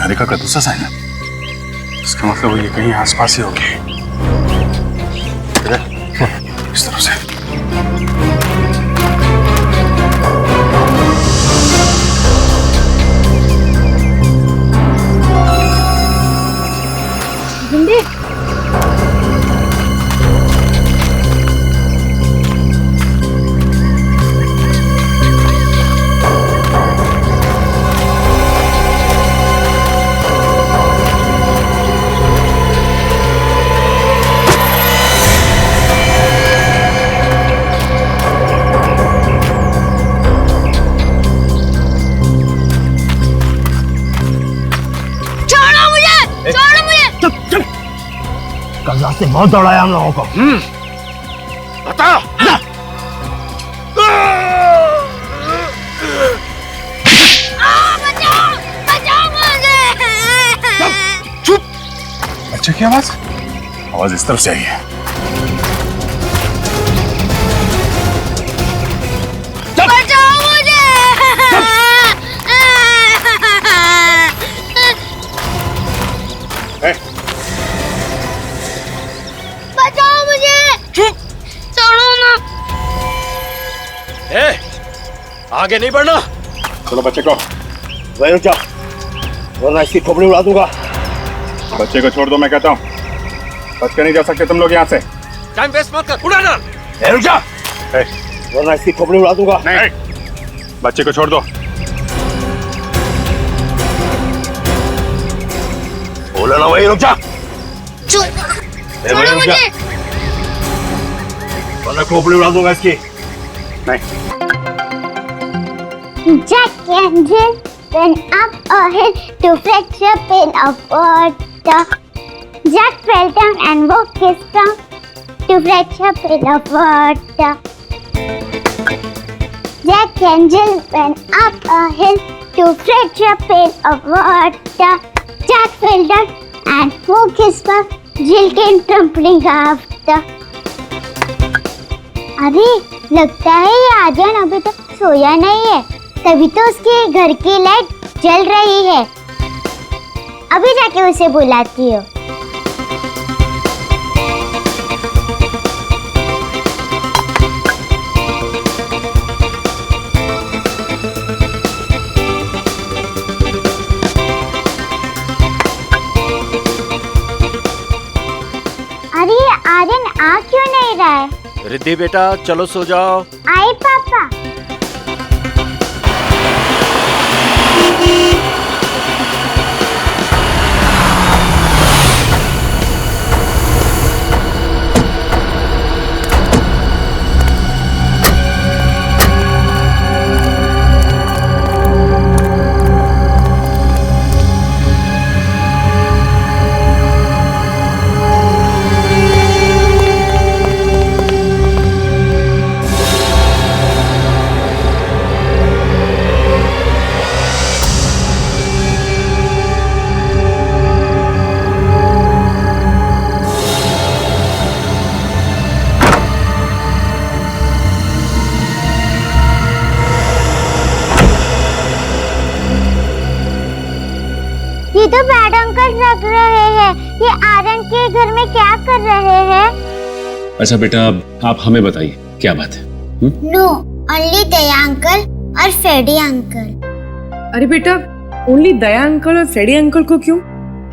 हरिका का दूसरा साइन है। इसका मतलब वो ये कहीं आसपास ही होगी। इस तरफ से। जिंदे कल रात से बहुत दौड़ाया हम लोगों को। बता। चुप। बच्चे की आवाज इस तरफ से आई है। बचाओ मुझे। बचाओ मुझे। चुप। छोड़ो ना। आगे नहीं बढ़ना। चलो बच्चे को। वहीं रुक जाओ, वरना इसकी खोपड़ी उड़ा दूंगा। बच्चे को छोड़ दो, मैं कहता हूँ। बच के नहीं जा सकते तुम लोग यहाँ से। टाइम वेस्ट मत कर, उड़ा ना। रुक जा, वरना इसकी खोपड़ी उड़ा दूंगा। नहीं, बच्चे को छोड़ दो। बोला ना, वहीं रुक जा। छोड़ो मुझे। वरना खोपड़ी उड़ा दूंगा इसकी। नहीं। Jack and Jill went up a hill to fetch a pail of water. Jack fell down and broke his trunk to fetch a pail of water. Jack and Jill went up a hill to fetch a pail of water. Jack fell down and broke his trunk. Jill came tumbling after. अरे लगता है ये आर्यन अभी तक सोया नहीं है, तभी तो उसके घर की लाइट जल रही है। अभी जाके उसे बुलाती हो। अरे आर्यन आ क्यों नहीं रहा है? रिद्धि बेटा चलो सो जाओ। आई पापा। ये तो बैड अंकल लग रहे हैं। ये आर्यन के घर में क्या कर रहे हैं? अच्छा बेटा, आप हमें बताइए क्या बात है? नो, ओनली दया अंकल और फ्रेडी अंकल। अरे बेटा, ओनली दया अंकल और फ्रेडी अंकल को क्यों?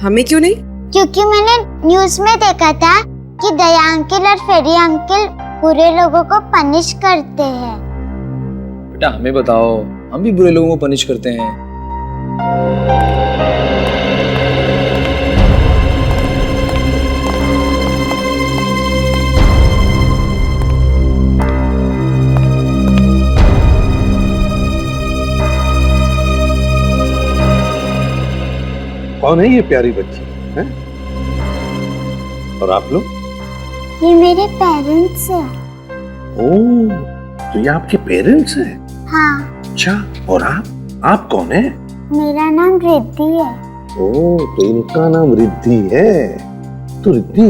हमें क्यों नहीं? क्योंकि मैंने न्यूज़ में देखा था कि दया अंकल और फ्रेडी अंकल बुरे लोगों को पनिश करते हैं। बेटा हमें बताओ, हम भी बुरे लोगों को पनिश करते हैं। कौन है ये प्यारी बच्ची है? और आप लोग? ये मेरे पेरेंट्स हैं। ओह, तो ये आपके पेरेंट्स हैं? हाँ। अच्छा, और आप कौन है? मेरा नाम रिद्धि है। ओह, तो इनका नाम रिद्धि है। तो रिद्धि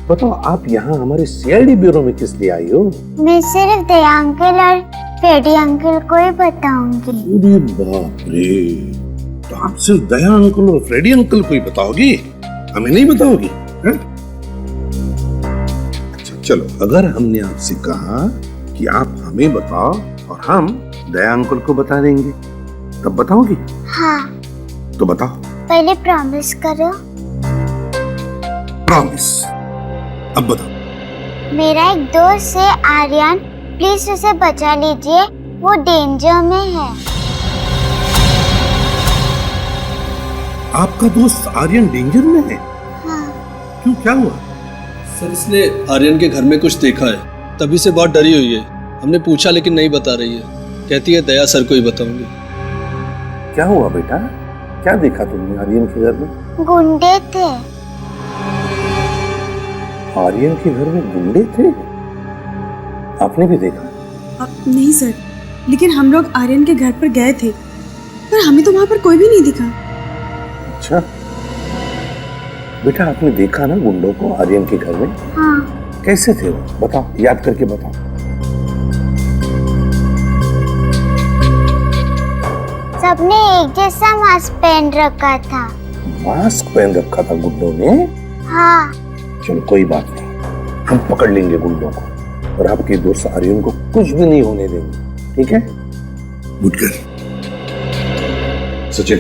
बताओ, आप यहाँ हमारे सीआईडी ब्यूरो में किस लिए आई हो? मैं सिर्फ दया अंकल और फ्रेडी अंकल को ही बताऊंगी। अरे बाप रे, तो आप सिर्फ दया अंकल और फ्रेडी अंकल को ही बताओगी, हमें नहीं बताओगी? हैं? अच्छा चलो, अगर हमने आपसे कहा कि आप हमें बताओ और हम दया अंकल को बता देंगे, तब बताओगी? हाँ, तो बताओ। पहले प्रॉमिस करो। प्रॉमिस। अब बताओ। मेरा एक दोस्त है आर्यन, प्लीज उसे बचा लीजिए, वो डेंजर में है। आपका दोस्त आर्यन डेंजर में है? हाँ। क्यों, क्या हुआ? सर इसने आर्यन के घर में कुछ देखा है, तभी से बहुत डरी हुई है। हमने पूछा लेकिन नहीं बता रही है, कहती है दया सर को ही बताऊंगी। क्या हुआ बेटा, क्या देखा तुमने आर्यन के घर में? गुंडे थे। आर्यन के घर में गुंडे थे? आपने भी देखा? नहीं सर, लेकिन हम लोग आर्यन के घर पर गए थे, पर हमें तो वहाँ पर कोई भी नहीं दिखा। अच्छा बेटा, आपने देखा ना गुंडों को आर्यन के घर में? हाँ। कैसे थे वो, बताओ, याद करके बताओ। सबने एक जैसा मास्क पहन रखा था। मास्क पहन रखा था गुंडों ने? हाँ। चलो कोई बात नहीं, हम पकड़ लेंगे गुंडों को और आपके दोस्त आर्यन को कुछ भी नहीं होने देंगे, ठीक है? Good girl. सचिन,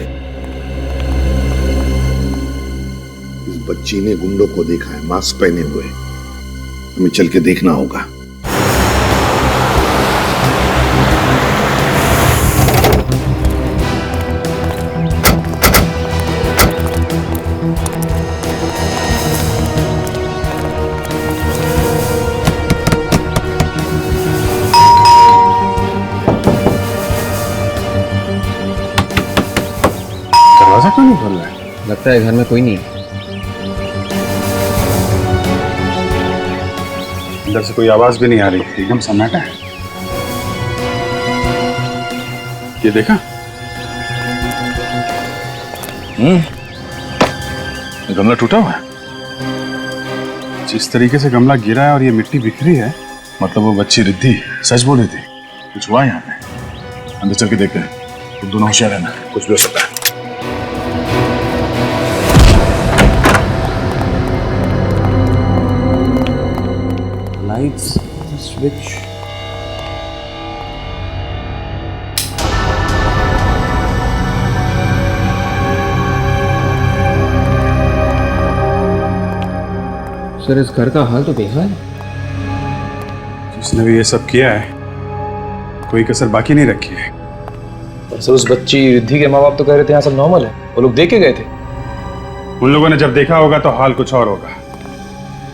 इस बच्ची ने गुंडों को देखा है मास्क पहने हुए, हमें चल के देखना होगा। दरवाजा क्यों नहीं खोल रहा है? लगता है घर में कोई नहीं है। अंदर से कोई आवाज भी नहीं आ रही, एकदम सन्नाटा है। ये देखा? ये गमला टूटा हुआ है। जिस तरीके से गमला गिरा है और ये मिट्टी बिखरी है, मतलब वो बच्ची रिद्धि सच बोल रही थी, कुछ हुआ यहाँ पे। अंदर चल के देखते हैं, तुम दोनों होशियार रहना, कुछ भी हो सकता है। Lights, switch. सर इस घर का हाल तो बेहाल है। जिसने भी ये सब किया है, कोई कसर बाकी नहीं रखी है। पर सर उस बच्ची रिद्धि के माँ बाप तो कह रहे थे यहाँ सब नॉर्मल है, वो लोग देख के गए थे। उन लोगों ने जब देखा होगा तो हाल कुछ और होगा।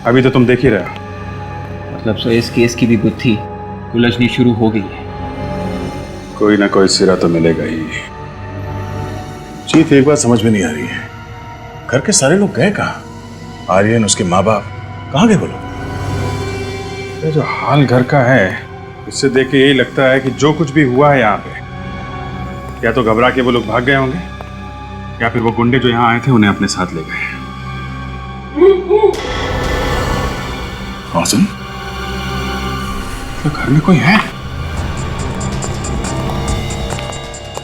अभी तो तुम देख ही रहे हो। मतलब सर इस केस की भी गुत्थी उलझनी शुरू हो गई है। कोई ना कोई सिरा तो मिलेगा ही। चीफ, एक बात समझ में नहीं आ रही है, घर के सारे लोग गए कहाँ? आर्यन, उसके माँ बाप कहाँ गए वो लोग? ये जो हाल घर का है, इससे देख के यही लगता है कि जो कुछ भी हुआ है यहाँ पे, या तो घबरा के वो लोग भाग गए होंगे, या फिर वो गुंडे जो यहाँ आए थे उन्हें अपने साथ ले गए। और सुन, तो घर में कोई है?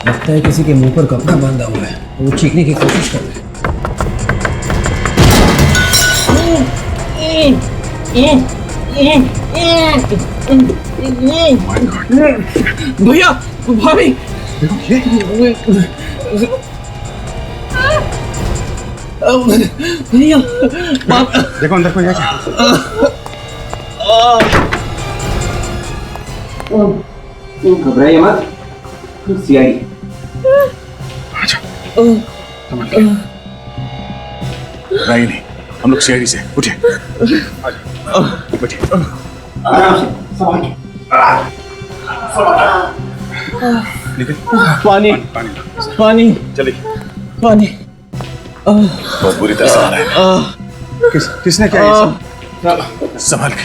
लगता है किसी के मुंह पर कपड़ा बांधा हुआ है, वो चीखने की कोशिश कर रहे हैं। भैया, भाभी, भैया, देखो अंदर कोई है क्या? घबराइए मत, सीआईडी। घबराइए नहीं, हम लोग सीआईडी से। उठिए, बैठिए, आराम से, संभाल के। निकल। पानी, पानी, पानी, चलिए। पानी। बहुत बुरी तरह से आ रहा है। किसने किया ये सब? संभाल के,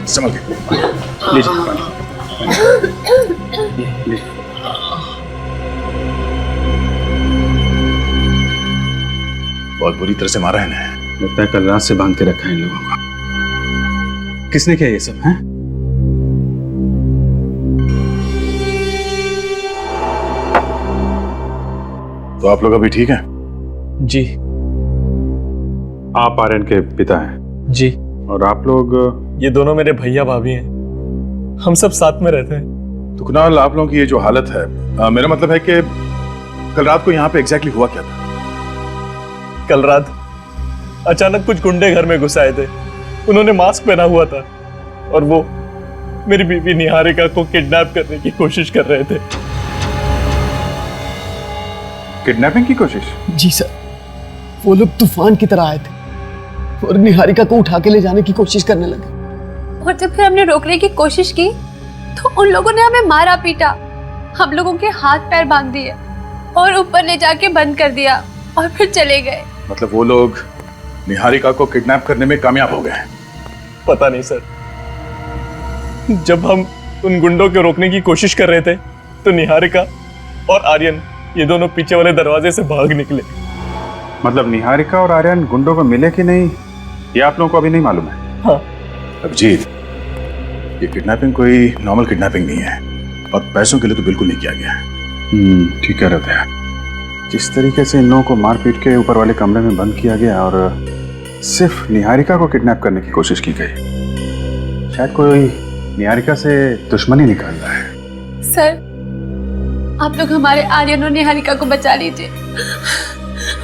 संभाल के लीजिए पानी। लीजिए। बहुत बुरी तरह से मारा है ना, लगता है कल रात से बांध के रखा है इन लोगों को। किसने किया ये सब? हैं? तो आप लोग अभी ठीक हैं? जी आप आर्यन के पिता हैं जी। और आप लोग? ये दोनों मेरे भैया भाभी हैं, हम सब साथ में रहते हैं। तो कुणाल, आप लोगों की ये जो हालत है, मेरा मतलब है कि कल रात को यहाँ पे एग्जैक्टली हुआ क्या था? कल रात अचानक कुछ गुंडे घर में घुस आए थे। उन्होंने मास्क पहना हुआ था और वो मेरी बीवी निहारिका को किडनैप करने की कोशिश कर रहे थे। किडनैपिंग की कोशिश? जी सर, वो लोग तूफान की तरह आए थे और निहारिका को उठा के ले जाने की कोशिश करने लगे। और जब फिर हमने रोकने की कोशिश की तो उन लोगों ने हमें मारा पीटा, हम लोगों के हाथ पैर बांध दिए और ऊपर ले जाके बंद कर दिया और फिर चले गए। मतलब वो लोग निहारिका को किडनैप करने में कामयाब हो गए? पता नहीं सर, जब हम उन गुंडों को रोकने की कोशिश कर रहे थे तो निहारिका और आर्यन ये दोनों पीछे वाले दरवाजे से भाग निकले। मतलब निहारिका और आर्यन गुंडों को मिले कि नहीं, ये आप लोगों को अभी नहीं मालूम है? हाँ। अभिजीत, ये किडनैपिंग कोई नॉर्मल किडनैपिंग नहीं है और पैसों के लिए तो बिल्कुल नहीं किया गया है। ठीक कह रहे थे। जिस तरीके से इन लोगों को मारपीट के ऊपर वाले कमरे में बंद किया गया और सिर्फ निहारिका को किडनैप करने की कोशिश की गई, शायद कोई निहारिका से दुश्मनी निकाल रहा है। सर, आप लोग हमारे आर्यन और निहारिका को बचा लीजिए।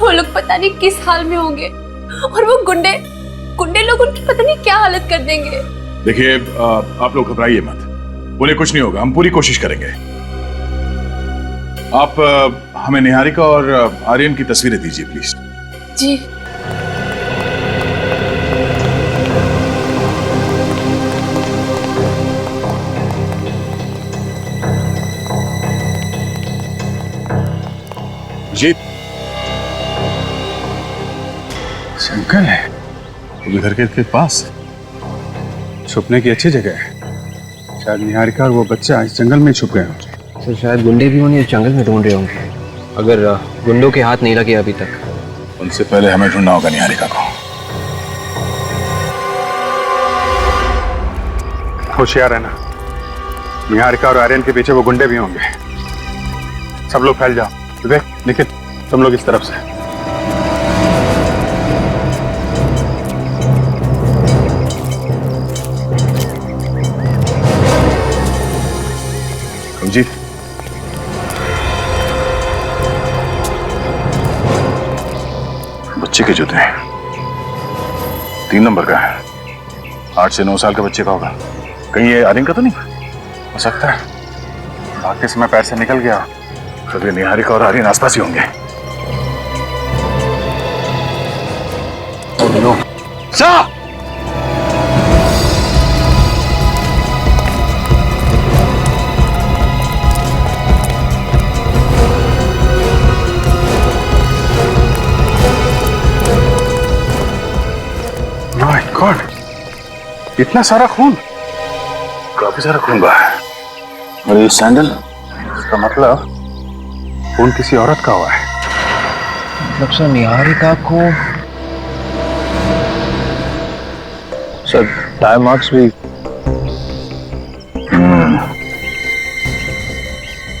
वो लोग पता नहीं किस हाल में होंगे और वो गुंडे लोग उनकी पता नहीं क्या हालत कर देंगे। देखिए, आप लोग घबराइए मत, उन्हें कुछ नहीं होगा, हम पूरी कोशिश करेंगे। आप हमें निहारिका और आर्यन की तस्वीरें दीजिए प्लीज। जी। जी, जंगल है वो घर के पास, छुपने की अच्छी जगह है। शायद निहारिका और वो बच्चा इस जंगल में छुप गए होंगे। सर शायद गुंडे भी उन्हें जंगल में ढूंढ रहे होंगे, अगर गुंडों के हाथ नहीं लगे अभी तक। उनसे पहले हमें ढूंढना होगा निहारिका को। होशियार है ना, निहारिका और आर्यन के पीछे वो गुंडे भी होंगे। सब लोग फैल जाओ। विवेक, निखिल, तुम लोग इस तरफ से। जी, बच्चे के जूते 3 नंबर का है, 8 से 9 साल का बच्चे का होगा। कहीं ये आर्यन का तो नहीं हो सकता है? भागते समय पैर से निकल गया, तो निहारिका और आर्यन आसपास ही होंगे। सर! माय गॉड, इतना सारा खून, काफी सारा खून बहा है। और ये सैंडल, इसका मतलब खून किसी औरत का हुआ है। मतलब सर निहारिका को सर टायर मार्क्स भी।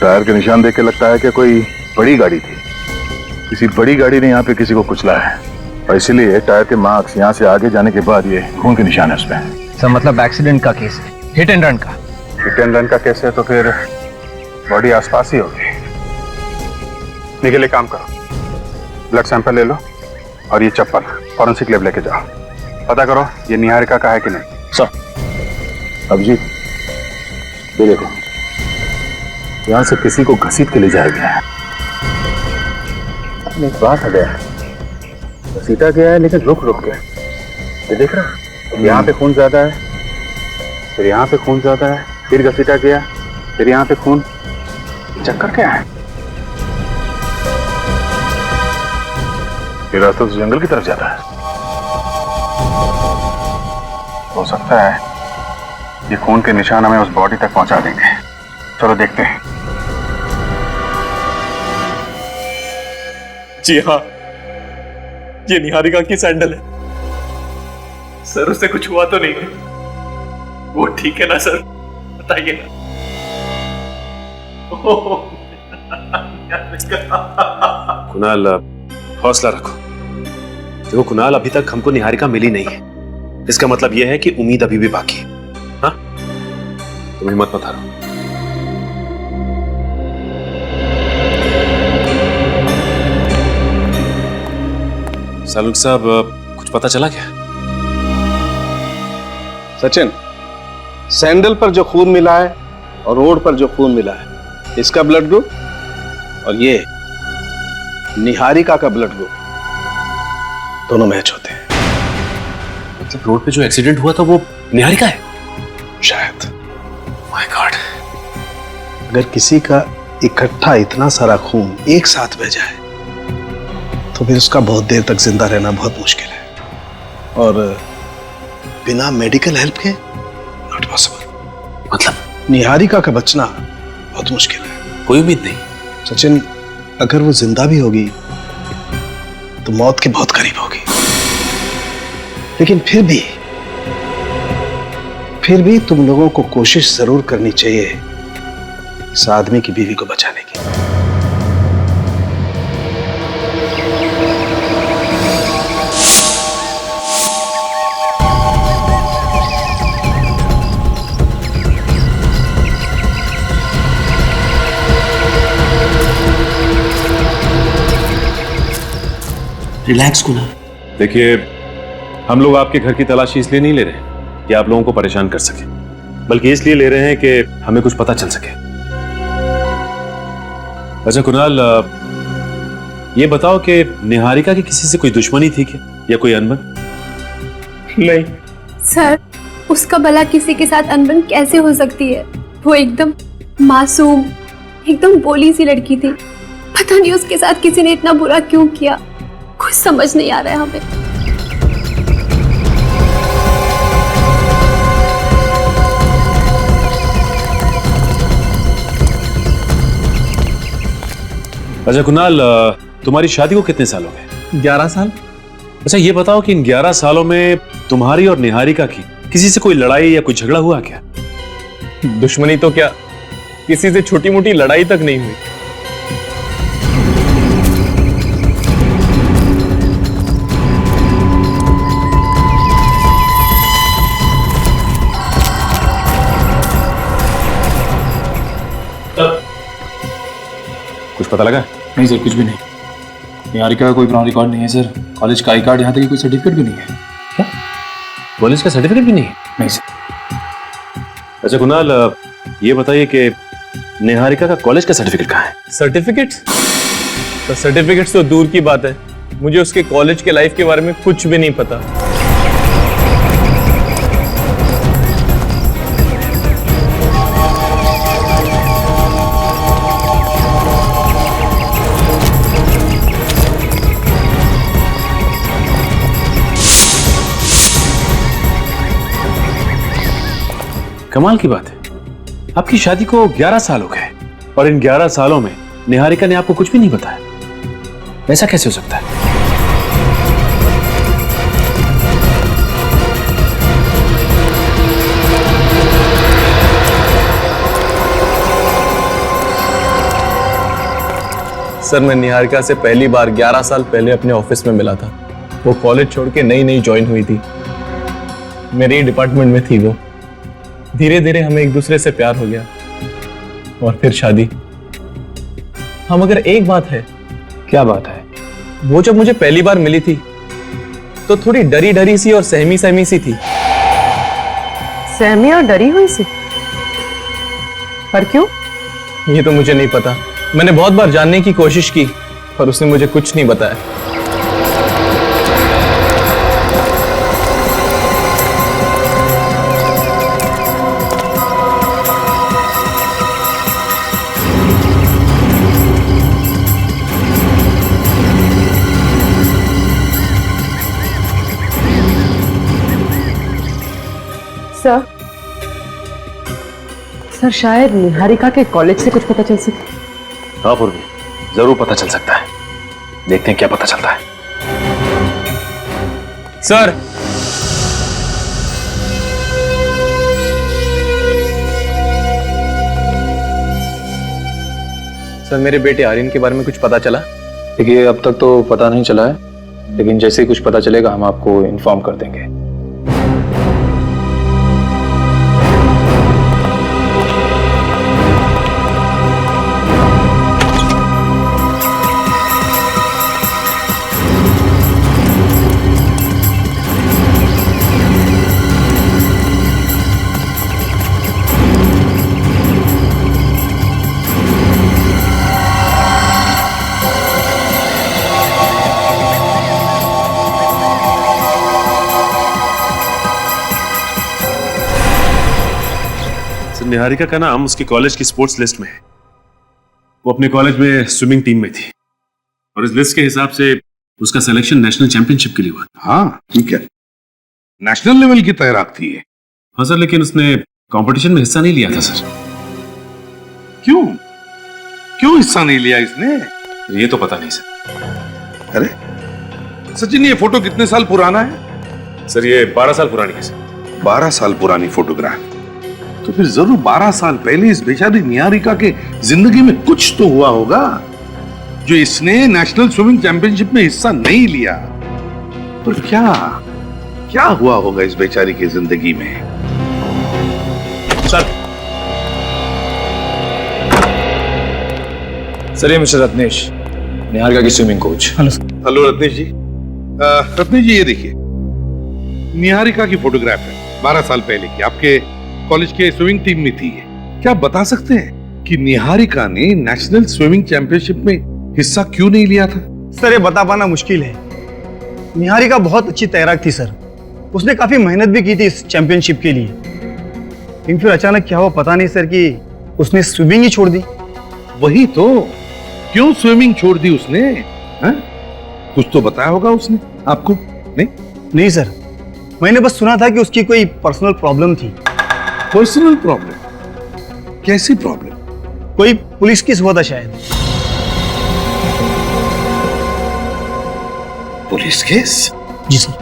टायर के निशान देख के लगता है कि कोई बड़ी गाड़ी थी, किसी बड़ी गाड़ी ने यहाँ पे किसी को कुचला है और इसीलिए टायर के मार्क्स यहाँ से आगे जाने के बाद ये खून के निशान है उस पर। सर मतलब एक्सीडेंट का केस है, हिट एंड रन का। हिट एंड रन का केस है तो फिर बॉडी आसपास ही होगी। निकल, एक काम करो, ब्लड सैंपल ले लो और ये चप्पल फॉरेंसिक लैब लेके जाओ, पता करो ये निहारिका का है कि नहीं। सर। अभिजीत, ये देखो, यहाँ से किसी को घसीट के ले जाया गया है। अपनी बात आ गया, घसीटा गया है लेकिन रुक रुक गया। ये देख रहा, यहाँ पे खून ज्यादा है, फिर यहाँ पे खून ज्यादा है, फिर घसीटा गया, फिर यहाँ पे खून। चक्कर क्या है? ये रास्ता तो जंगल की तरफ जाता है। हो सकता है ये खून के निशान हमें उस बॉडी तक पहुंचा देंगे। चलो देखते हैं। जी हाँ, ये निहारिका की सैंडल है। सर उससे कुछ हुआ तो नहीं है? वो ठीक है ना सर, बताइए ना। कुणाल, हौसला रखो। देखो कुणाल, अभी तक हमको निहारिका मिली नहीं है। इसका मतलब यह है कि उम्मीद अभी भी बाकी है। हाँ, तुम हिम्मत मत हारो। सालुक साहब, कुछ पता चला क्या? सचिन, सैंडल पर जो खून मिला है और रोड पर जो खून मिला है, इसका ब्लड ग्रुप और ये निहारिका का ब्लड ग्रुप दोनों मैच होते हैं। मतलब रोड पे जो एक्सीडेंट हुआ था वो निहारिका है? शायद। My God. अगर किसी का इकट्ठा इतना सारा खून एक साथ बह जाए तो फिर उसका बहुत देर तक जिंदा रहना बहुत मुश्किल है, और बिना मेडिकल हेल्प के नॉट पॉसिबल। मतलब निहारिका का बचना बहुत मुश्किल है। कोई उम्मीद नहीं? सचिन, अगर वो जिंदा भी होगी तो मौत के बहुत करीब होगी, लेकिन फिर भी तुम लोगों को कोशिश जरूर करनी चाहिए इस आदमी की बीवी को बचाने की। रिलैक्स कुणाल। देखिए, हम लोग आपके घर की तलाशी इसलिए नहीं ले रहे कि आप लोगों को परेशान कर सके, बल्कि इसलिए ले रहे हैं कि हमें कुछ पता चल सके। अच्छा कुणाल, ये बताओ कि निहारिका की किसी से कोई दुश्मनी थी क्या, या कोई अनबन? नहीं सर, उसका भला किसी के साथ अनबन कैसे हो सकती है? वो एकदम मासूम, एकदम भोली सी लड़की थी। पता नहीं उसके साथ किसी ने इतना बुरा क्यों किया, कुछ समझ नहीं आ रहा है हमें। अच्छा कुणाल, तुम्हारी शादी को कितने साल हो गए? 11 साल। अच्छा ये बताओ कि इन 11 सालों में तुम्हारी और निहारिका की किसी से कोई लड़ाई या कोई झगड़ा हुआ क्या? दुश्मनी तो क्या, किसी से छोटी मोटी लड़ाई तक नहीं हुई। कुछ पता लगा? नहीं सर, कुछ भी नहीं। निहारिका का कोई पुराना रिकॉर्ड नहीं है सर। कॉलेज का आई कार्ड, यहाँ तक कि कोई सर्टिफिकेट भी नहीं है। क्या? कॉलेज का सर्टिफिकेट भी नहीं है? नहीं सर। अच्छा कुणाल, ये बताइए कि निहारिका का कॉलेज का सर्टिफिकेट कहाँ है? सर्टिफिकेट्स? तो सर्टिफिकेट्स तो दूर की बात है, मुझे उसके कॉलेज के लाइफ के बारे में कुछ भी नहीं पता। कमाल की बात है, आपकी शादी को 11 साल हो गए और इन 11 सालों में निहारिका ने आपको कुछ भी नहीं बताया। ऐसा कैसे हो सकता है? सर, मैं निहारिका से पहली बार 11 साल पहले अपने ऑफिस में मिला था। वो कॉलेज छोड़ के नई नई ज्वाइन हुई थी, मेरे ही डिपार्टमेंट में थी वो। धीरे धीरे हमें एक दूसरे से प्यार हो गया और फिर शादी। हाँ, मगर एक बात है। क्या बात है? वो जब मुझे पहली बार मिली थी तो थोड़ी डरी डरी सी और सहमी सहमी सी थी। सहमी और डरी हुई सी? पर क्यों? ये तो मुझे नहीं पता। मैंने बहुत बार जानने की कोशिश की पर उसने मुझे कुछ नहीं बताया। सर, शायद निहारिका के कॉलेज से कुछ पता चल सके। हाँ पूर्वी, जरूर पता चल सकता है। देखते हैं क्या पता चलता है। सर, सर मेरे बेटे आर्यन के बारे में कुछ पता चला? देखिए अब तक तो पता नहीं चला है, लेकिन जैसे ही कुछ पता चलेगा हम आपको इन्फॉर्म कर देंगे। निहारिका का नाम उसके कॉलेज की स्पोर्ट्स लिस्ट में है। वो अपने कॉलेज में स्विमिंग टीम में थी और इस लिस्ट के हिसाब से उसका सिलेक्शन नेशनल चैंपियनशिप के लिए हुआ। हाँ ठीक है, नेशनल लेवल की तैराक थी ये। हाँ सर, लेकिन उसने कंपटीशन में हिस्सा नहीं लिया था सर। क्यों क्यों हिस्सा नहीं लिया इसने? ये तो पता नहीं सर। अरे सचिन, ये फोटो कितने साल पुराना है? सर ये 12 साल पुरानी है सर। 12 साल पुरानी फोटोग्राफ? तो फिर जरूर 12 साल पहले इस बेचारी निहारिका के जिंदगी में कुछ तो हुआ होगा जो इसने नेशनल स्विमिंग चैंपियनशिप में हिस्सा नहीं लिया। पर क्या क्या हुआ होगा इस बेचारी की जिंदगी में? सर ये मिस्टर रत्नेश, निहारिका की स्विमिंग कोच। हेलो रत्नेश जी। रत्नेश जी, ये देखिए निहारिका की फोटोग्राफ है, 12 साल पहले की, आपके कॉलेज के स्विमिंग टीम में थी। क्या आप बता सकते हैं कि निहारिका ने नेशनल स्विमिंग चैंपियनशिप में हिस्सा क्यों नहीं लिया था? सर ये बता पाना मुश्किल है। निहारिका बहुत अच्छी तैराक थी सर, उसने काफी मेहनत भी की थी इस चैंपियनशिप के लिए, लेकिन फिर अचानक क्या हुआ पता नहीं सर कि उसने स्विमिंग ही छोड़ दी। वही तो, क्यों स्विमिंग छोड़ दी उसने? हा? कुछ तो बताया होगा उसने आपको? नहीं सर, मैंने बस सुना था कि उसकी कोई पर्सनल प्रॉब्लम थी। Personal problem? कैसी प्रॉब्लम? कोई पुलिस केस हुआ था शायद। Police case? जी सर।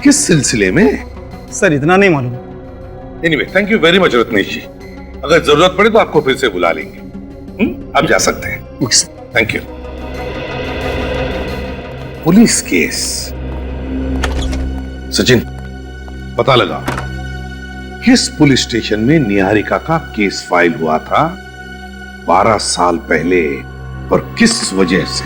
किस सिलसिले में? सर इतना नहीं मालूम। Anyway, thank you very much Ratnesh ji. अगर जरूरत पड़े तो आपको फिर से बुला लेंगे। आप जा सकते हैं। Thank you. Police case? Sachin, पता लगा किस पुलिस स्टेशन में निहारिका का केस फाइल हुआ था 12 साल पहले और किस वजह से?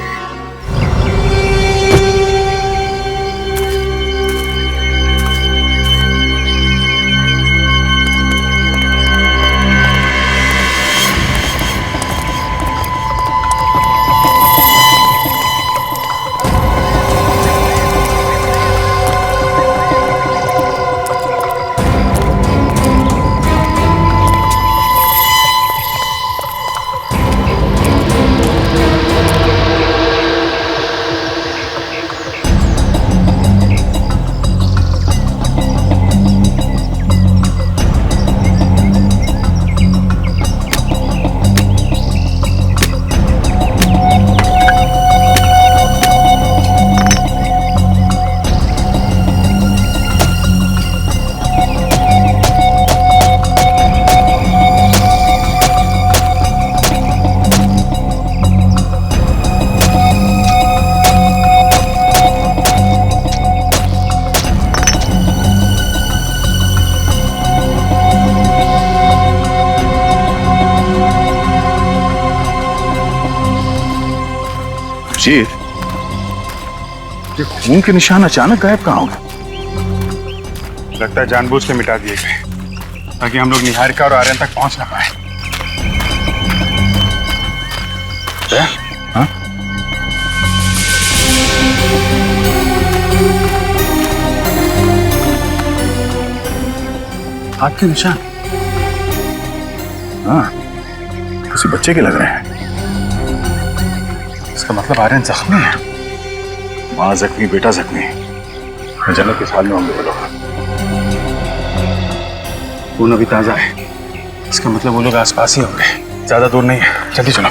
ये खून के निशान अचानक गायब कहाँ हो गए? लगता है जानबूझ के मिटा दिए गए ताकि हम लोग निहारिका और आर्यन तक पहुंच ना पाए। हाँ? हाथ के निशान? हाँ, किसी बच्चे के लग रहे हैं। इसका मतलब आर्यन जख्मी है। माँ जख्मी, बेटा जख्मी। न जाने किस हाल में होंगे वो लोग। खून अभी ताजा है, इसका मतलब वो लोग आसपास ही होंगे, ज्यादा दूर नहीं है। जल्दी चलो।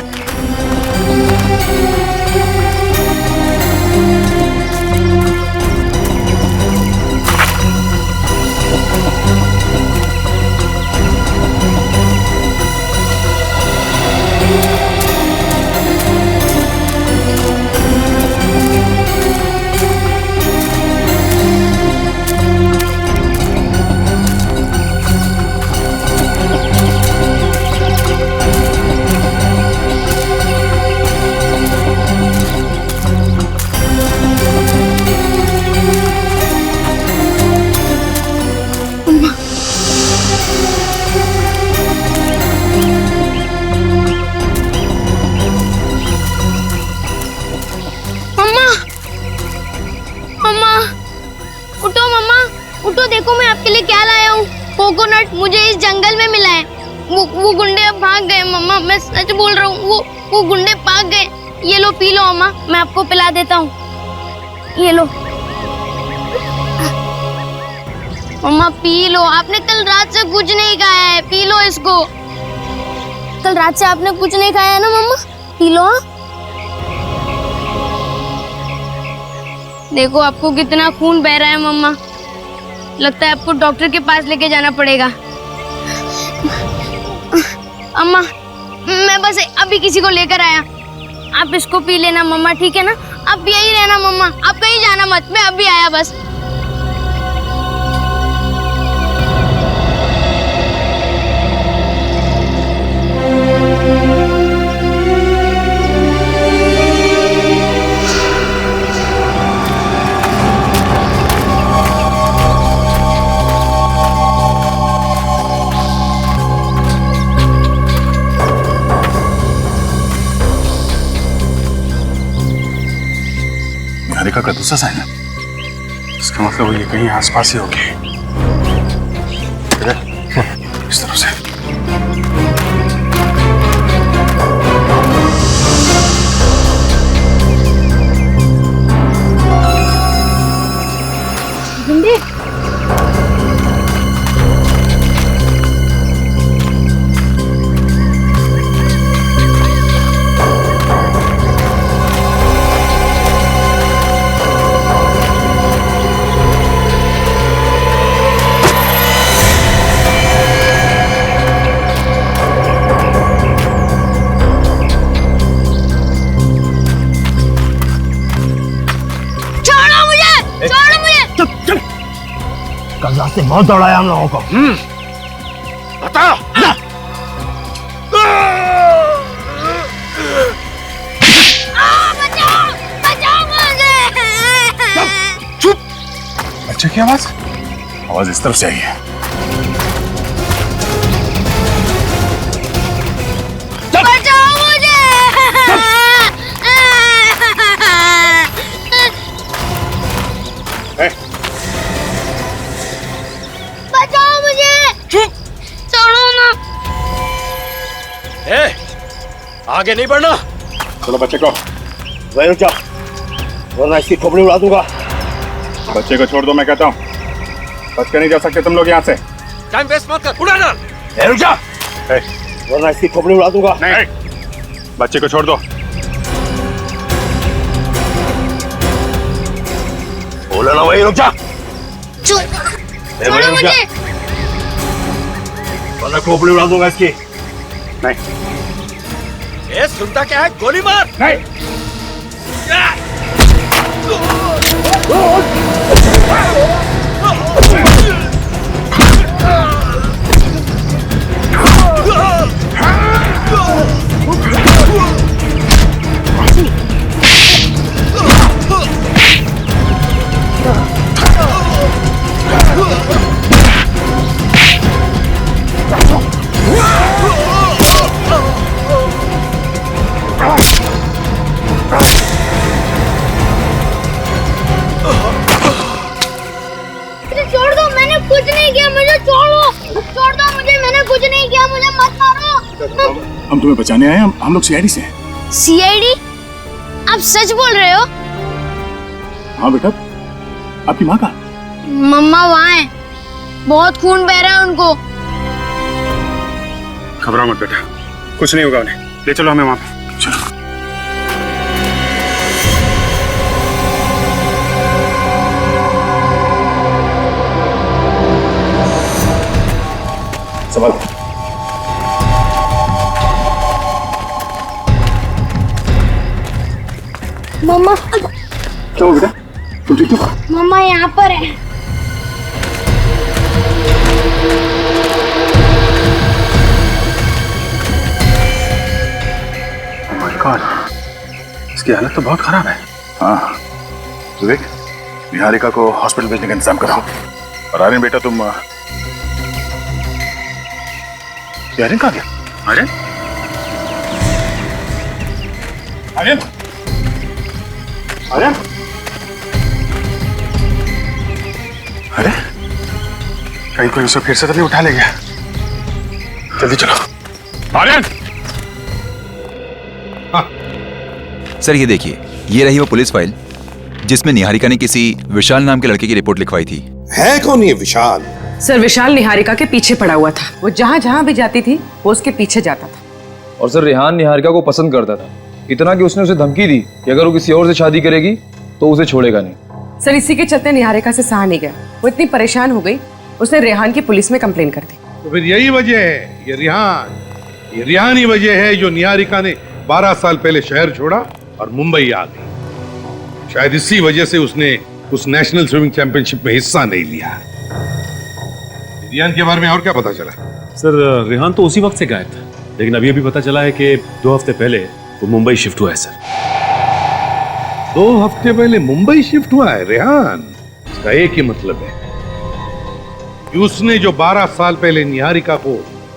इस जंगल में मिला है। वो गुंडे अब भाग गए मम्मा, मैं सच बोल रहा हूँ। वो गुंडे भाग गए। ये लो पी लो अम्मा, मैं आपको पिला देता हूँ। ये लो मम्मा पी लो। आपने कल रात से कुछ नहीं खाया है, पी लो इसको। कल रात से आपने कुछ नहीं खाया है ना मम्मा, पी लो। देखो आपको कितना खून बह रहा है मम्मा, लगता है आपको डॉक्टर के पास लेके जाना पड़ेगा। अम्मा मैं बस अभी किसी को लेकर आया, आप इसको पी लेना मम्मा, ठीक है ना? आप यही रहना मम्मा, आप कहीं जाना मत, मैं अभी आया बस। निहारिका का दूसरा साइन है, इसका मतलब ये कहीं आसपास ही होगी। इस तरह से से बहुत दौड़ाया हम लोगों को। बता चुप। बच्चे की आवाज इस तरफ से आई है। बचाओ मुझे। बचाओ मुझे। चुप। छोड़ो ना। आगे नहीं बढ़ना। चलो बच्चे को वहीं रुक जाओ, वरना इसकी खोपड़ी उड़ा दूंगा। बच्चे को छोड़ दो, मैं कहता हूँ। बच के नहीं जा सकते तुम लोग यहाँ से। टाइम वेस्ट मत कर, उड़ा डाल। रुक जा, वरना इसकी खोपड़ी उड़ा दूंगा। नहीं, बच्चे को छोड़ दो। बोलो ना, वहीं रुक जा। छोड़ो मुझे। वरना खोपड़ी उड़ा दूंगा इसकी। नहीं। ये सुनता क्या है? गोली मार। नहीं। छोड़ दो, मैंने कुछ नहीं किया, मुझे छोड़ो। छोड़ दो मुझे, मैंने कुछ नहीं किया, मुझे मत मारो। हम तुम्हें बचाने आए हैं, हम लोग सीआईडी से हैं। सीआईडी? आप सच बोल रहे हो? हाँ बेटा, आपकी माँ का? मम्मा वहाँ है, बहुत खून बह रहा है उनको। घबराओ मत बेटा, कुछ नहीं होगा उन्हें। ले चलो हमें वहाँ पे। चलो। संभाल। मम्मा। क्या हुआ बेटा? तुम ठीक हो? मम्मा यहाँ पर है। Oh my God, इसकी हालत तो बहुत खराब है। हाँ, विवेक, निहारिका को हॉस्पिटल भेजने का इंतजाम करो। और आर्यन बेटा तुम आर्यन कहाँ गया? आर्यन? आर्यन? आर्यन? अरे, कहीं कोई उसे फिर से तो नहीं उठा ले गया? जल्दी चलो। आर्यन! सर ये देखिए, ये रही वो पुलिस फाइल जिसमें निहारिका ने किसी विशाल नाम के लड़के की रिपोर्ट लिखवाई थी। है कौन ये विशाल? सर विशाल निहारिका के पीछे पड़ा हुआ था। वो जहाँ जहाँ भी जाती थी वो उसके पीछे जाता था। और सर रेहान निहारिका को पसंद करता था, इतना कि उसने उसे धमकी दी कि अगर वो किसी और से शादी करेगी तो उसे छोड़ेगा नहीं। सर इसी के चलते निहारिका से सहा नहीं गया। वो इतनी परेशान हो गई, उसने रेहान की पुलिस में कंप्लेन कर दी। तो फिर यही वजह है, ये रिहान ही वजह है जो निहारिका ने 12 साल पहले शहर छोड़ा और मुंबई आ गई। शायद इसी वजह से उसने उस नेशनल स्विमिंग चैंपियनशिप में हिस्सा नहीं लिया। रिहान के बारे में और क्या पता चला? सर रेहान तो उसी वक्त से गायब था, लेकिन अभी पता चला है कि 2 हफ्ते पहले वो मुंबई शिफ्ट हुआ है। सर 2 हफ्ते पहले मुंबई शिफ्ट हुआ है रेहान? इसका एक ही मतलब है कि उसने जो 12 साल पहले निहारिका को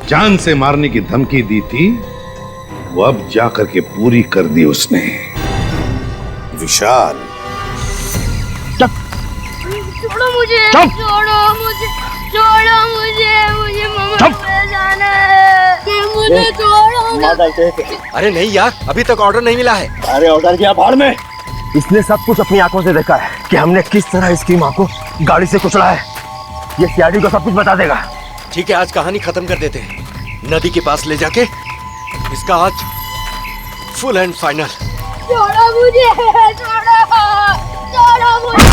जान से मारने की धमकी दी थी वो अब जाकर के पूरी कर दी उसने। विशाल छोड़ो मुझे, छोड़ो मुझे मम्मा पे जाना है, मुझे छोड़ो। अरे नहीं यार, अभी तक ऑर्डर नहीं मिला है। अरे ऑर्डर किया भाड़ में। इसने सब कुछ अपनी आंखों से देखा है कि हमने किस तरह इसकी माँ को गाड़ी से कुचला है। ये सीआईडी को सब कुछ बता देगा। ठीक है, आज कहानी खत्म कर देते हैं। नदी के पास ले जाके इसका आज फुल एंड फाइनल। छोड़ो मुझे, छोड़ो मुझे।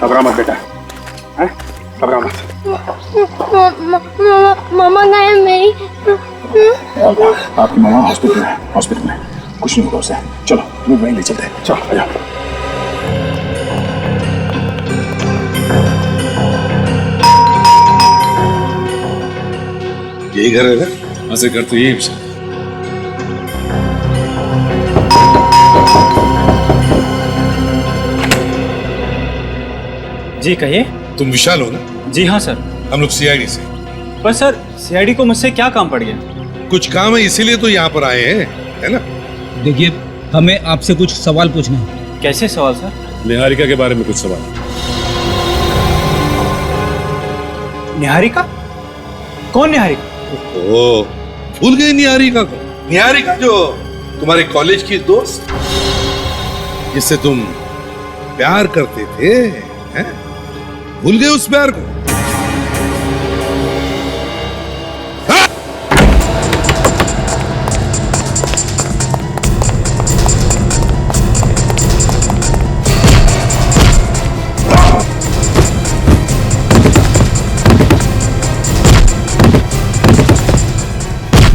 घबरा मत बेटा, घबरा मत। मामा गए मेरी। आपकी मामा हॉस्पिटल में कुछ नहीं होगा उसे। चलो तुम्हें वहीं ले चलते हैं। चलो आ जाओ। यही घर है ना? हाँ सर, घर तो यही है। जी कहिए। तुम विशाल हो ना? जी हाँ सर। हम लोग सीआईडी से। पर सर सीआईडी को मुझसे क्या काम पड़ गया? कुछ काम है इसीलिए तो यहाँ पर आए हैं, है ना? देखिए हमें आपसे कुछ सवाल पूछना है। कैसे सवाल सर? निहारिका के बारे में कुछ सवाल। निहारिका? कौन निहारिका? ओ, भूल गए निहारिका को? निहारिका जो तुम्हारे कॉलेज की दोस्त, जिससे तुम प्यार करते थे, हैं? भूल गए उस प्यार को?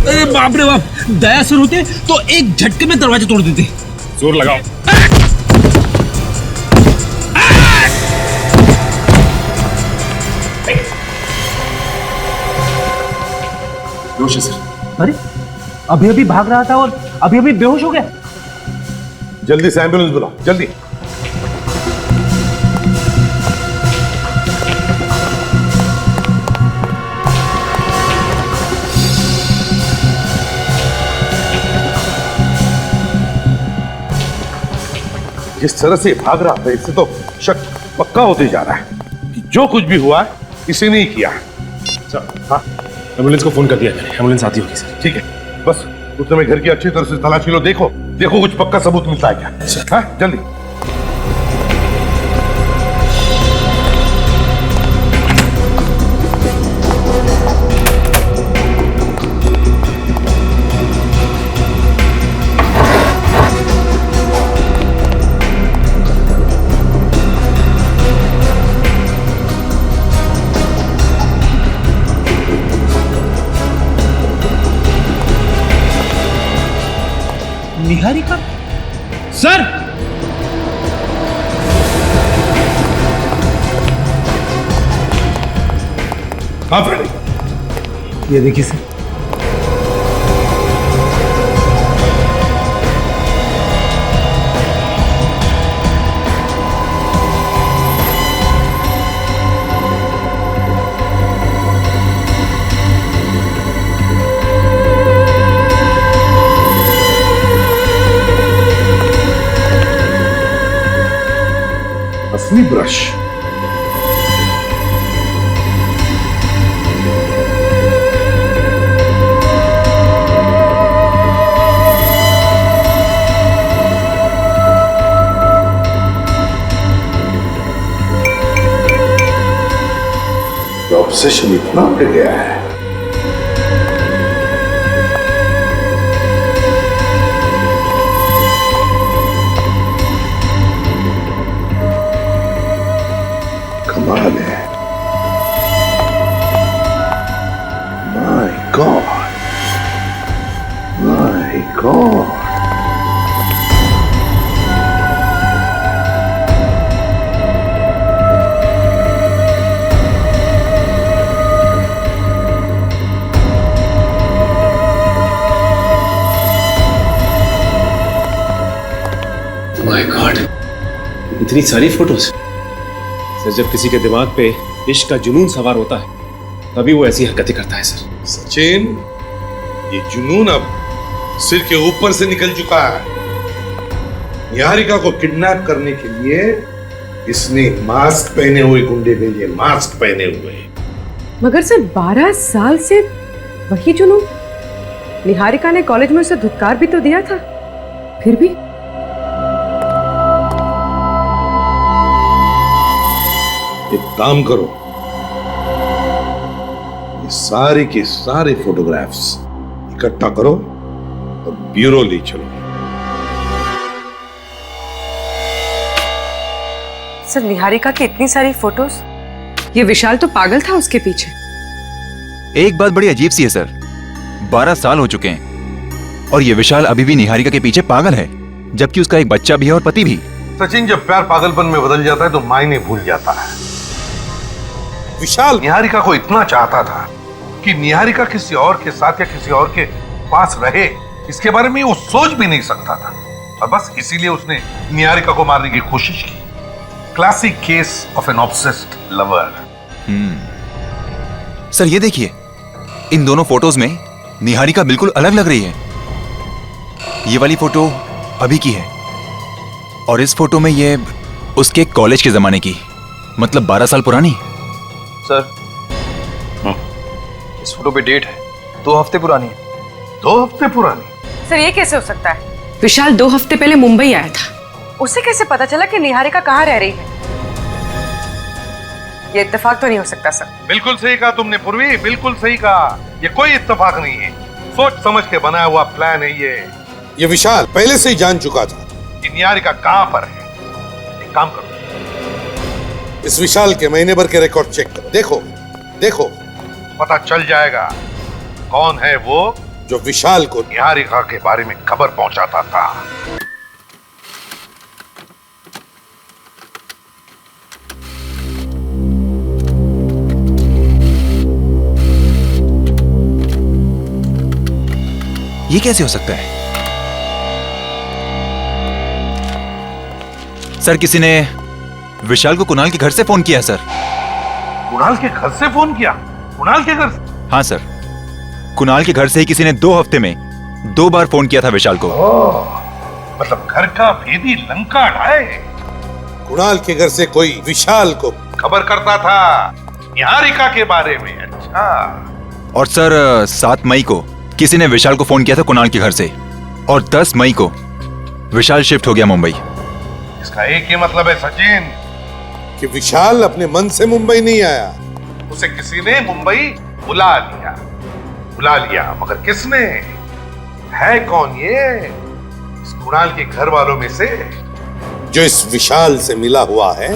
अरे बाप रे बाप, दया सर होते तो एक झटके में दरवाजा तोड़ देते। जोर लगाओ। बेहोश है सर। अरे अभी अभी भाग रहा था और अभी अभी बेहोश हो गया। जल्दी से एम्बुलेंस बुलाओ, जल्दी। जिस तरह से भाग रहा था इससे तो शक पक्का होते जा रहा है कि जो कुछ भी हुआ है इसी ने ही किया। हाँ, एम्बुलेंस को फोन कर दिया मैंने, एम्बुलेंस आती होगी सर। ठीक है, बस उस समय घर की अच्छी तरह से तलाशी लो। देखो कुछ पक्का सबूत मिलता है क्या? हाँ जल्दी। निहारिका सर। ये देखिए सर। असली ब्रश। ऑब्सेशन इतना बढ़ गया है। कमाल है। My God, my God. My God, इतनी सारी फोटोज। सर, जब किसी के दिमाग पे इश्क का जुनून सवार होता है तभी वो ऐसी हरकतें करता है सर। सचिन, ये जुनून अब सिर के ऊपर से निकल चुका है। निहारिका को किडनैप करने के लिए इसने मास्क पहने हुए गुंडे भेजे, मास्क पहने हुए। मगर सर 12 साल से वही जुनून। निहारिका ने कॉलेज में उसे धुतकार भी तो दिया था, फिर भी। एक काम करो, ये सारे के सारे फोटोग्राफ्स इकट्ठा करो और ब्यूरो ले चलो। सर, निहारिका की इतनी सारी फोटोज, ये विशाल तो पागल था उसके पीछे। एक बात बड़ी अजीब सी है सर, 12 साल हो चुके हैं और ये विशाल अभी भी निहारिका के पीछे पागल है, जबकि उसका एक बच्चा भी है और पति भी। सचिन, जब प्यार पागलपन में बदल जाता है तो मायने भूल जाता है। विशाल निहारिका को इतना चाहता था कि निहारिका किसी और के साथ या किसी और के पास रहे, इसके बारे में वो सोच भी नहीं सकता था, और बस इसीलिए उसने निहारिका को मारने की कोशिश की। Classic case of an obsessed lover. Sir, ये देखिए, इन दोनों फोटोज में निहारिका बिल्कुल अलग लग रही है। ये वाली फोटो अभी की है और इस फोटो में ये उसके कॉलेज के जमाने की, मतलब 12 साल पुरानी। सर, इस फोटो पे डेट है 2 हफ्ते पुरानी है। 2 हफ्ते पुरानी? सर, ये कैसे हो सकता है? विशाल 2 हफ्ते पहले मुंबई आया था, उसे कैसे पता चला कि निहारिका कहाँ रह रही है? ये इत्तेफाक तो नहीं हो सकता सर। बिल्कुल सही कहा तुमने पूर्वी, बिल्कुल सही कहा। ये कोई इत्तेफाक नहीं है, सोच समझ के बनाया हुआ प्लान है ये विशाल पहले से ही जान चुका था कि निहारिका कहां पर है। एक काम करो, इस विशाल के महीने भर के रिकॉर्ड चेक करो। देखो देखो, पता चल जाएगा कौन है वो जो विशाल को निहारिका के बारे में खबर पहुंचाता था। ये कैसे हो सकता है? सर, किसी ने विशाल को कुणाल के घर से फोन किया सर। कुणाल के घर से फोन किया? कुणाल के घर से? हाँ सर, कुणाल के घर से ही किसी ने 2 हफ्ते में 2 बार फोन किया था विशाल को। मतलब घर का भेदी लंका ढाए। कुणाल के घर से कोई विशाल को खबर करता था निहारिका के बारे में। अच्छा। और सर 7 मई को किसी ने विशाल को फोन किया था कुणाल के घर से, और 10 मई को विशाल शिफ्ट हो गया मुंबई। इसका एक ही मतलब है सचिन कि विशाल अपने मन से मुंबई नहीं आया, उसे किसी ने मुंबई बुला लिया। मगर किसने? है कौन ये? इस कुणाल के घर वालों में से जो इस विशाल से मिला हुआ है।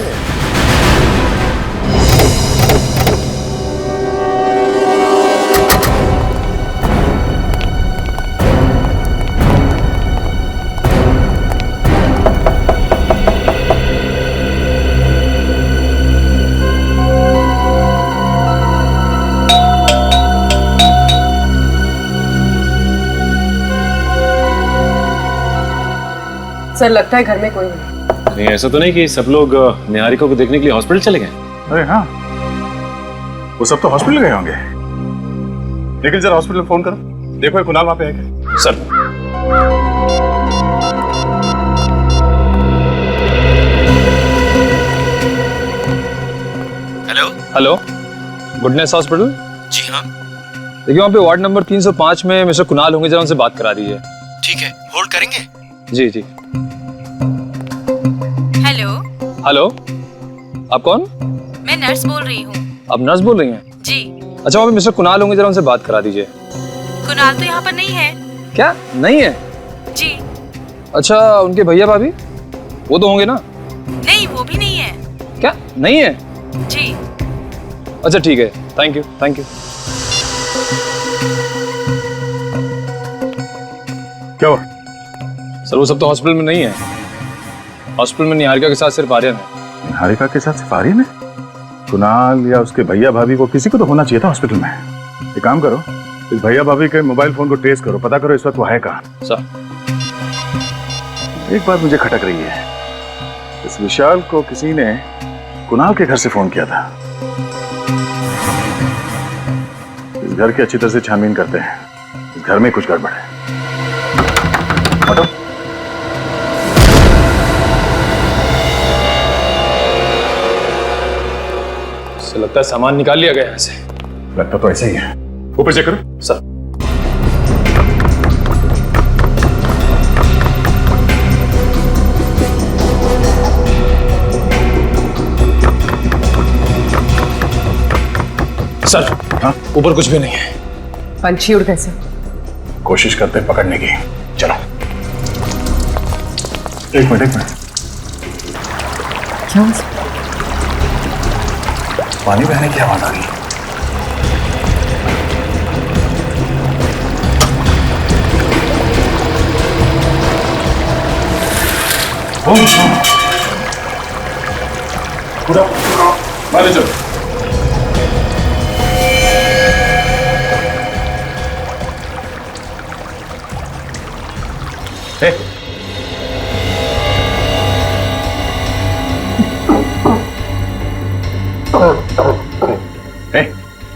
सर लगता है घर में कोई नहीं। नहीं, ऐसा तो नहीं कि सब लोग निहारिका को देखने के लिए हॉस्पिटल चले गए? अरे हाँ, वो सब तो हॉस्पिटल गए होंगे। लेकिन जरा हॉस्पिटल फोन करो, देखो ये कुणाल वहां पे है क्या? Sir hello, goodness hospital. जी हाँ। देखिए वहाँ पे वार्ड नंबर 305 में मिस्टर कुणाल होंगे, जरा उनसे बात करा दीजिए। ठीक है, होल्ड करेंगे? जी जी। हेलो। हेलो, आप कौन? मैं नर्स बोल रही हूँ। आप नर्स बोल रही हैं? जी। अच्छा, वहाँ पे मिस्टर कुणाल होंगे, जरा उनसे बात करा दीजिए। कुणाल तो यहाँ पर नहीं है। क्या नहीं है? जी। अच्छा, उनके भैया भाभी वो तो होंगे ना? नहीं, वो भी नहीं है। क्या नहीं है? जी। अच्छा ठीक है, थैंक यू थैंक यू। क्या हुआ? सर वो सब तो हॉस्पिटल में नहीं है। हॉस्पिटल में निहारिका के साथ सिर्फ आर्यन है। निहारिका के साथ सिर्फ आर्यन है? कुणाल या उसके भैया भाभी को किसी को तो होना चाहिए था हॉस्पिटल में। एक काम करो, इस भैया भाभी के मोबाइल फोन को ट्रेस करो, पता करो इस वक्त वो है कहाँ। सर एक बात मुझे खटक रही है, इस विशाल को किसी ने कुणाल के घर से फोन किया था। इस घर की अच्छी तरह से छानबीन करते हैं, इस घर में कुछ गड़बड़ है। हटो। इससे लगता है सामान निकाल लिया गया यहाँ से। लगता तो ऐसा ही है। ऊपर चेक करो। सर। सर हाँ, ऊपर कुछ भी नहीं है। पंछी उड़ कैसे? कोशिश करते हैं पकड़ने की। चलो एक मिनट क्या? पानी बहने की आवाज आ रही है। पूरा बाहर चलो।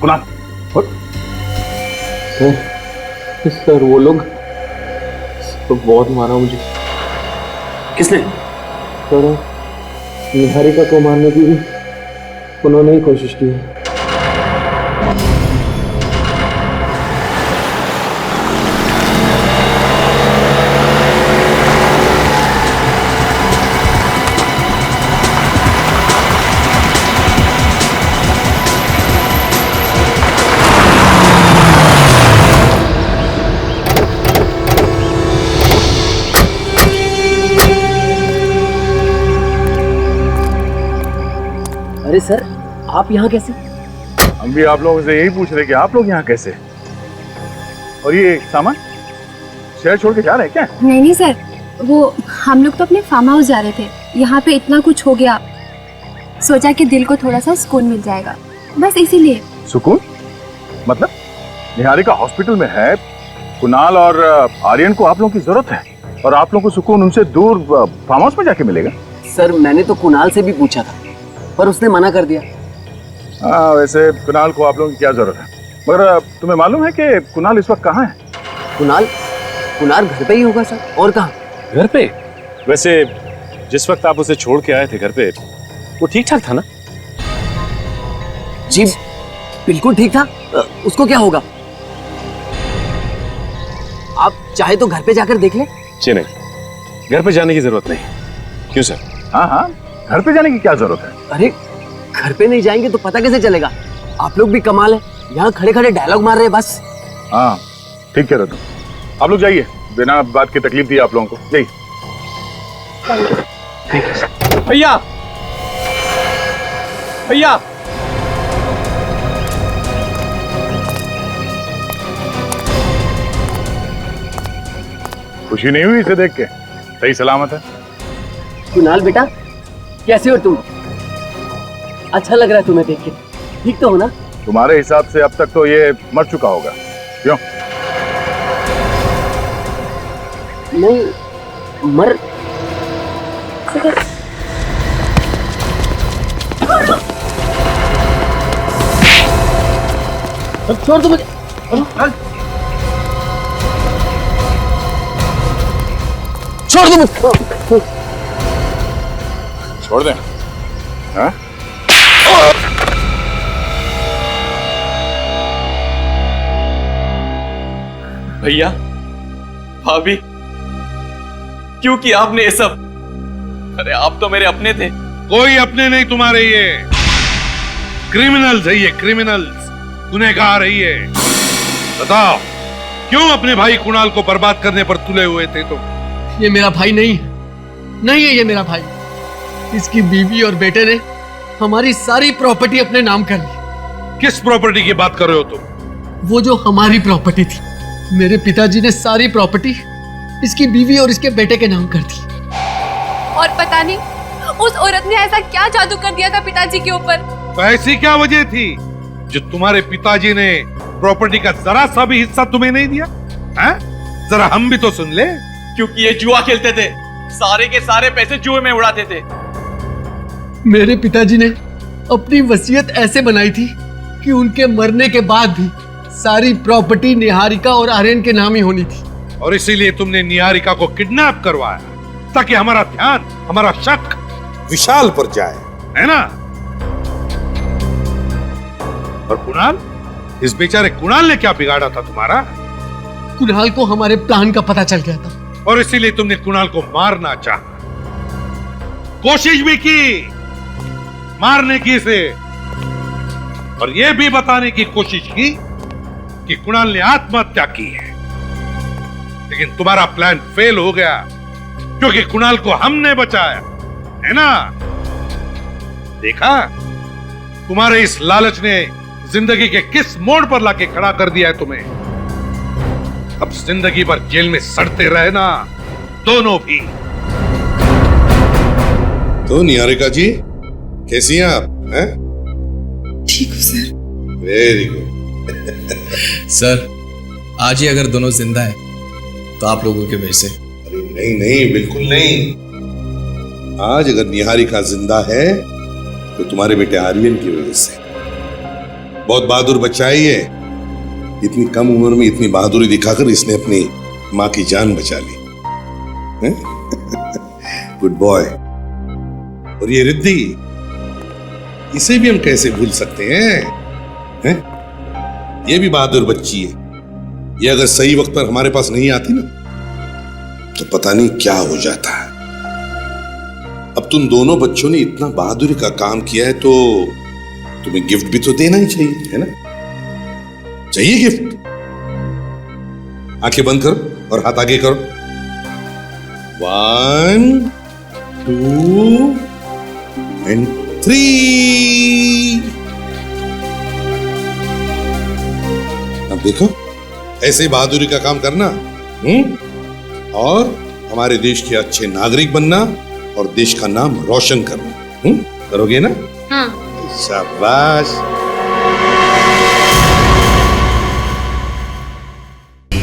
कुणाल सर वो लोग तो बहुत मारा मुझे। किसने? सर निहारिका को मारने की भी उन्होंने ही कोशिश की है। अरे सर, आप यहाँ कैसे? हम भी आप लोगों से यही पूछ रहे कि आप लोग यहाँ कैसे? और ये सामान शहर छोड़ के जा रहे हैं क्या? नहीं नहीं सर, वो हम लोग तो अपने फार्म हाउस जा रहे थे। यहाँ पे इतना कुछ हो गया, सोचा कि दिल को थोड़ा सा सुकून मिल जाएगा, बस इसीलिए। सुकून मतलब? निहारिका हॉस्पिटल में है, कुणाल और आर्यन को आप लोगों की जरूरत है, और आप लोगों को सुकून उनसे दूर फार्म हाउस में जाके मिलेगा? सर मैंने तो कुणाल से भी पूछा था, पर उसने मना कर दिया। हाँ, वैसे कुणाल को आप लोगों की क्या जरूरत है? मगर तुम्हें मालूम है कि कुणाल इस वक्त कहाँ है? कुणाल घर पे ही होगा सर, और कहाँ? घर पे? वैसे जिस वक्त आप उसे छोड़ के आए थे घर पे, वो ठीक ठाक था ना? जी बिल्कुल ठीक था। उसको क्या होगा? आप चाहे तो घर पे जाकर देख ले। जी नहीं, घर पे जाने की जरूरत नहीं। क्यों सर? हाँ हाँ, घर पे जाने की क्या जरूरत है? अरे घर पे नहीं जाएंगे तो पता कैसे चलेगा? आप लोग भी कमाल है, यहाँ खड़े खड़े डायलॉग मार रहे हैं बस। हाँ ठीक कह रहे तुम, आप लोग जाइए, बिना बात की तकलीफ दी आप लोगों को। जाइए। भैया भैया, खुशी नहीं हुई इसे देख के? सही सलामत है? कुणाल बेटा कैसे हो तुम? अच्छा लग रहा है तुम्हें देख के, ठीक तो हो ना? तुम्हारे हिसाब से अब तक तो ये मर चुका होगा, क्यों? नहीं छोड़ दो मुझे। छोड़ दो मुझे। छोड़ दे। हाँ? भैया, भाभी, क्यों किया आपने ये सब? अरे आप तो मेरे अपने थे। कोई अपने नहीं तुम्हारे, ये क्रिमिनल्स है, ये क्रिमिनल्स, गुनहगार है ये। बताओ क्यों अपने भाई कुणाल को बर्बाद करने पर तुले हुए थे तुम? ये मेरा भाई नहीं है, नहीं है ये मेरा भाई। इसकी बीवी और बेटे ने हमारी सारी प्रॉपर्टी अपने नाम कर ली। किस प्रॉपर्टी की बात कर रहे हो तुम? वो जो हमारी प्रॉपर्टी थी, मेरे पिताजी ने सारी प्रॉपर्टी इसकी बीवी और इसके बेटे के नाम कर दी। और पता नहीं उस औरत ने ऐसा क्या जादू कर दिया था पिताजी के ऊपर। तो ऐसी क्या वजह थी जो तुम्हारे पिताजी ने प्रॉपर्टी का जरा सा भी हिस्सा तुम्हें नहीं दिया? हैं? जरा हम भी तो सुन ले। क्योंकि ये जुआ खेलते थे, सारे के सारे पैसे जुए में उड़ाते थे। मेरे पिताजी ने अपनी वसीयत ऐसे बनाई थी कि उनके मरने के बाद भी सारी प्रॉपर्टी निहारिका और आर्यन के नाम ही होनी थी। और इसीलिए तुमने निहारिका को किडनैप करवाया ताकि हमारा ध्यान, हमारा शक विशाल पर जाए, है ना? और कुणाल, इस बेचारे कुणाल ने क्या बिगाड़ा था तुम्हारा? कुणाल को हमारे प्लान का पता चल गया था और इसीलिए तुमने कुणाल को मारना चाहा, कोशिश भी की मारने की इसे, और यह भी बताने की कोशिश की कि कुणाल ने आत्महत्या की है। लेकिन तुम्हारा प्लान फेल हो गया क्योंकि कुणाल को हमने बचाया, है ना? देखा, तुम्हारे इस लालच ने जिंदगी के किस मोड़ पर लाके खड़ा कर दिया है तुम्हें। अब जिंदगी भर जेल में सड़ते रहना दोनों भी। तो निहारिका जी कैसी हैं आप? हैं? ठीक हूँ सर। Very good. सर, आज ही अगर दोनों जिंदा है तो आप लोगों के वजह से। अरे नहीं नहीं, बिल्कुल नहीं। आज अगर निहारिका जिंदा है तो तुम्हारे बेटे आर्यन की वजह से। बहुत बहादुर बच्चा है ये। इतनी कम उम्र में इतनी बहादुरी दिखाकर इसने अपनी मां की जान बचा ली। Good boy. और ये रिद्धि, इसे भी हम कैसे भूल सकते हैं? ये भी बहादुर बच्ची है। ये अगर सही वक्त पर हमारे पास नहीं आती ना तो पता नहीं क्या हो जाता है। अब तुम दोनों बच्चों ने इतना बहादुरी का काम किया है तो तुम्हें गिफ्ट भी तो देना ही चाहिए, है ना? चाहिए गिफ्ट। आंखें बंद करो और हाथ आगे करो। 1 2 and 3। अब देखो, ऐसे बहादुरी का काम करना, और हमारे देश के अच्छे नागरिक बनना और देश का नाम रोशन करना। करोगे ना? हाँ। शाबाश।